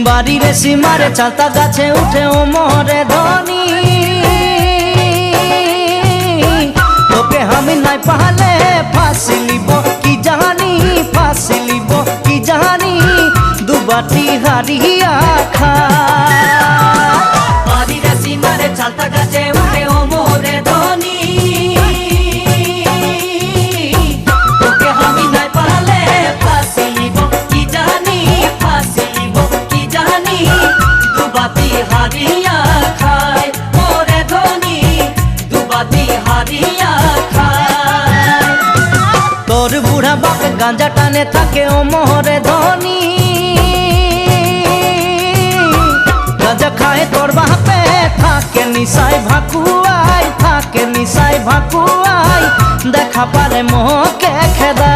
বাড়ির সীমারে চালতা গাছে উঠে ও মোরে ধনী তোকে আমি নাই পাহলে ফাঁসি লিব কি জানি ফাঁসি লিব কি জানি দুবাটি হারিয়া খা বাড়ির সীমারে চালতা গাছে উঠে ও মোরে ধনী তোকে আমি নাই পাহলে ফাঁসি লিব কি জানি ফাঁসি লিব কি জানি দুবাটি হারিয়া খায় মোরে ধনী দুবাটি হারিয়া খায় তোর বুড়া বাপ গাঁজা টানে থাকে ও মোরে ধনী গাঁজা খায় তোর বাপে থাকে নিশায় ভাকুয়াই থাকে নিশায় ভাকুয়াই দেখা পারে মোহকে খেদা।